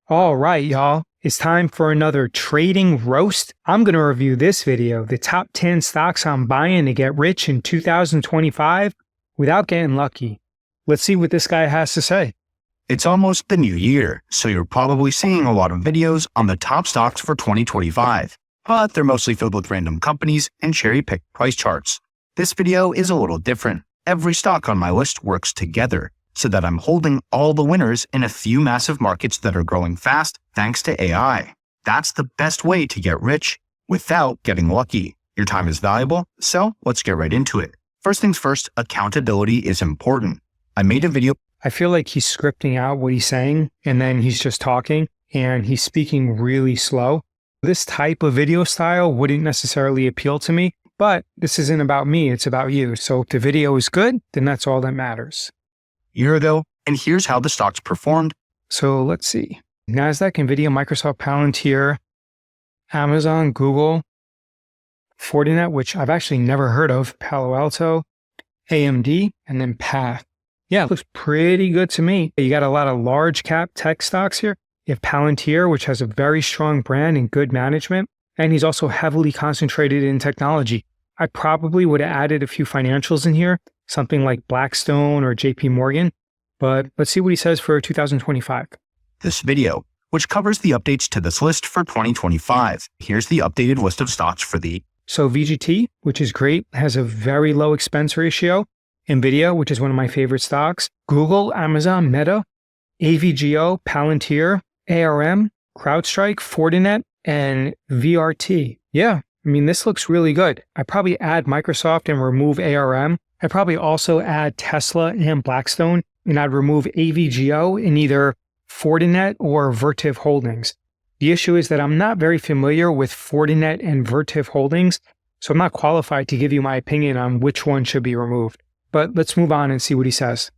All right, y'all. It's time for another trading roast. I'm going to review this video, the top 10 stocks I'm buying to get rich in 2025 without getting lucky. Let's see what this guy has to say. It's almost the new year, so you're probably seeing a lot of videos on the top stocks for 2025, but they're mostly filled with random companies and cherry-picked price charts. This video is a little different. Every stock on my list works together, so that I'm holding all the winners in a few massive markets that are growing fast thanks to AI. That's the best way to get rich without getting lucky. Your time is valuable, so let's get right into it. First things first, accountability is important. I made a video. I feel like he's scripting out what he's saying, and then he's just talking, and he's speaking really slow. This type of video style wouldn't necessarily appeal to me, but this isn't about me, it's about you. So if the video is good, then that's all that matters. Year ago, and here's how the stocks performed. So let's see. NASDAQ, NVIDIA, Microsoft, Palantir, Amazon, Google, Fortinet, which I've actually never heard of, Palo Alto, AMD, and then PATH. Yeah, it looks pretty good to me. You got a lot of large cap tech stocks here. You have Palantir, which has a very strong brand and good management, and he's also heavily concentrated in technology. I probably would have added a few financials in here, something like Blackstone or JP Morgan, but let's see what he says for 2025. This video, which covers the updates to this list for 2025. Here's the updated list of stocks for the. So VGT, which is great, has a very low expense ratio. NVIDIA, which is one of my favorite stocks. Google, Amazon, Meta, AVGO, Palantir, ARM, CrowdStrike, Fortinet, and VRT. Yeah, I mean, this looks really good. I'd probably add Microsoft and remove ARM. I'd probably also add Tesla and Blackstone, and I'd remove AVGO in either Fortinet or Vertiv Holdings. The issue is that I'm not very familiar with Fortinet and Vertiv Holdings, so I'm not qualified to give you my opinion on which one should be removed. But let's move on and see what he says.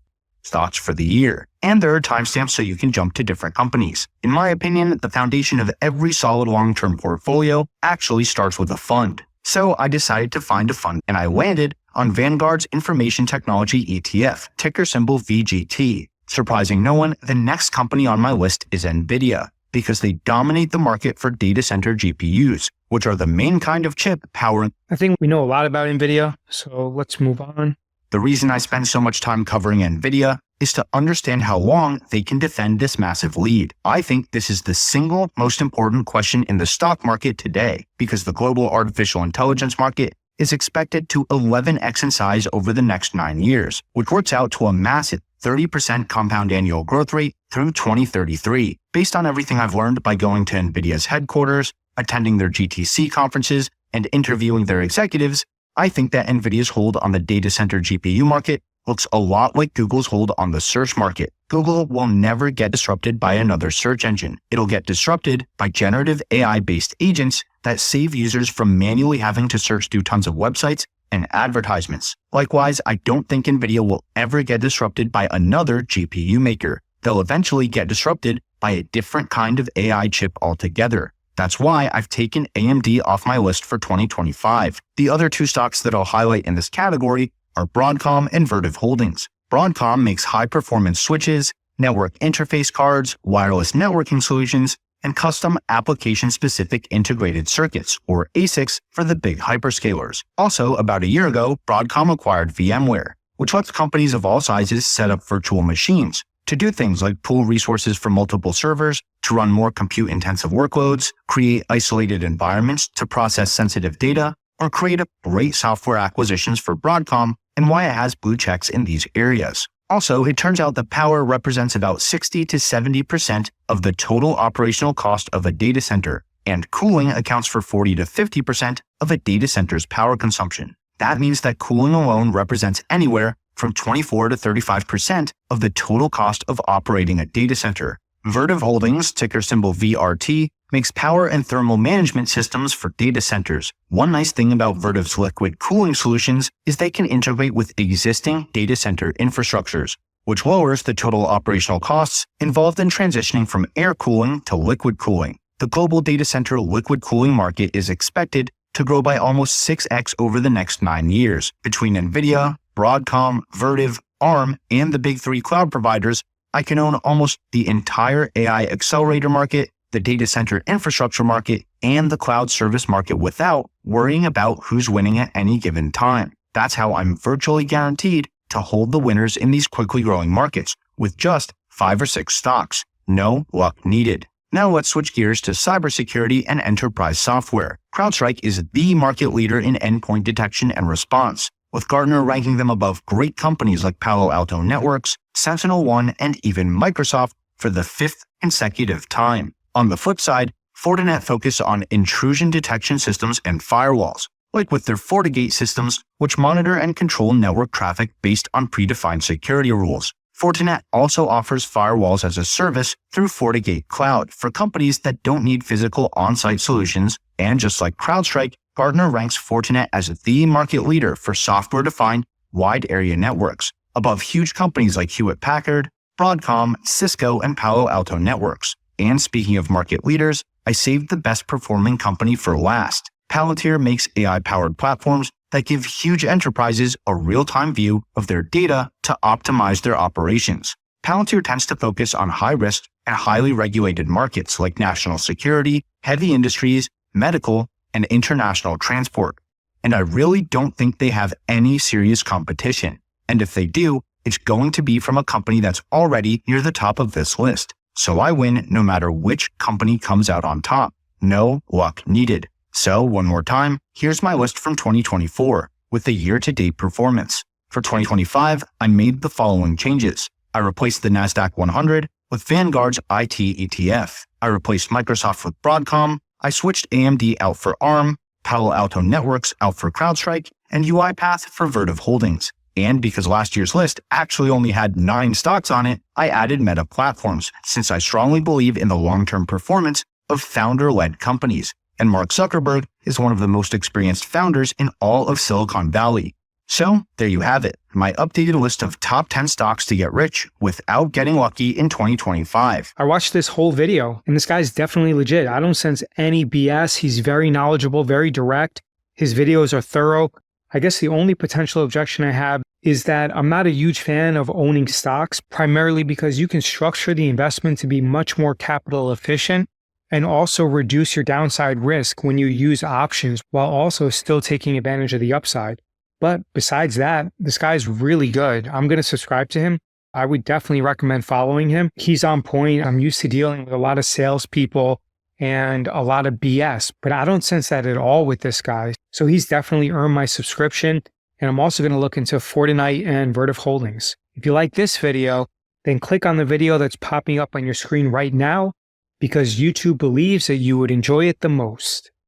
Stocks for the year, and there are timestamps so you can jump to different companies. In my opinion, the foundation of every solid long-term portfolio actually starts with a fund. So I decided to find a fund, and I landed on Vanguard's Information Technology ETF, ticker symbol VGT. Surprising no one, the next company on my list is NVIDIA, because they dominate the market for data center GPUs, which are the main kind of chip powering. I think we know a lot about NVIDIA, so let's move on. The reason I spend so much time covering NVIDIA is to understand how long they can defend this massive lead. I think this is the single most important question in the stock market today, because the global artificial intelligence market is expected to 11x in size over the next 9 years, which works out to a massive 30% compound annual growth rate through 2033. Based on everything I've learned by going to NVIDIA's headquarters, attending their GTC conferences, and interviewing their executives, I think that NVIDIA's hold on the data center GPU market looks a lot like Google's hold on the search market. Google will never get disrupted by another search engine. It'll get disrupted by generative AI-based agents that save users from manually having to search through tons of websites and advertisements. Likewise, I don't think NVIDIA will ever get disrupted by another GPU maker. They'll eventually get disrupted by a different kind of AI chip altogether. That's why I've taken AMD off my list for 2025. The other two stocks that I'll highlight in this category are Broadcom and Vertiv Holdings. Broadcom makes high-performance switches, network interface cards, wireless networking solutions, and custom application-specific integrated circuits, or ASICs, for the big hyperscalers. Also, about a year ago, Broadcom acquired VMware, which lets companies of all sizes set up virtual machines to do things like pool resources from multiple servers, to run more compute-intensive workloads, create isolated environments to process sensitive data, or create great software acquisitions for Broadcom, and why it has blue checks in these areas. Also, it turns out that power represents about 60 to 70% of the total operational cost of a data center, and cooling accounts for 40 to 50% of a data center's power consumption. That means that cooling alone represents anywhere from 24 to 35% of the total cost of operating a data center. Vertiv Holdings, ticker symbol VRT, makes power and thermal management systems for data centers. One nice thing about Vertiv's liquid cooling solutions is they can integrate with existing data center infrastructures, which lowers the total operational costs involved in transitioning from air cooling to liquid cooling. The global data center liquid cooling market is expected to grow by almost 6x over the next 9 years. Between NVIDIA, Broadcom, Vertiv, ARM, and the big three cloud providers, I can own almost the entire AI accelerator market, the data center infrastructure market, and the cloud service market without worrying about who's winning at any given time. That's how I'm virtually guaranteed to hold the winners in these quickly growing markets with just 5 or 6 stocks. No luck needed. Now let's switch gears to cybersecurity and enterprise software. CrowdStrike is the market leader in endpoint detection and response, with Gartner ranking them above great companies like Palo Alto Networks, SentinelOne, and even Microsoft for the 5th consecutive time. On the flip side, Fortinet focused on intrusion detection systems and firewalls, like with their FortiGate systems, which monitor and control network traffic based on predefined security rules. Fortinet also offers firewalls as a service through FortiGate Cloud for companies that don't need physical on-site solutions, and just like CrowdStrike, Gartner ranks Fortinet as the market leader for software-defined wide area networks, above huge companies like Hewlett-Packard, Broadcom, Cisco, and Palo Alto Networks. And speaking of market leaders, I saved the best performing company for last. Palantir makes AI-powered platforms that give huge enterprises a real-time view of their data to optimize their operations. Palantir tends to focus on high-risk and highly regulated markets like national security, heavy industries, medical, and international transport. And I really don't think they have any serious competition. And if they do, it's going to be from a company that's already near the top of this list. So I win no matter which company comes out on top. No luck needed. So one more time, here's my list from 2024 with the year-to-date performance. For 2025, I made the following changes. I replaced the NASDAQ 100 with Vanguard's IT ETF. I replaced Microsoft with Broadcom. I switched AMD out for ARM, Palo Alto Networks out for CrowdStrike, and UiPath for Vertiv Holdings. And because last year's list actually only had 9 stocks on it, I added Meta Platforms, since I strongly believe in the long-term performance of founder-led companies. And Mark Zuckerberg is one of the most experienced founders in all of Silicon Valley. So there you have it, my updated list of top 10 stocks to get rich without getting lucky in 2025. I watched this whole video, and this guy's definitely legit. I don't sense any BS. He's very knowledgeable, very direct. His videos are thorough. I guess the only potential objection I have is that I'm not a huge fan of owning stocks, primarily because you can structure the investment to be much more capital efficient and also reduce your downside risk when you use options while also still taking advantage of the upside. But besides that, this guy's really good. I'm going to subscribe to him. I would definitely recommend following him. He's on point. I'm used to dealing with a lot of salespeople and a lot of BS, but I don't sense that at all with this guy. So he's definitely earned my subscription. And I'm also going to look into Fortinet and Vertiv Holdings. If you like this video, then click on the video that's popping up on your screen right now, because YouTube believes that you would enjoy it the most.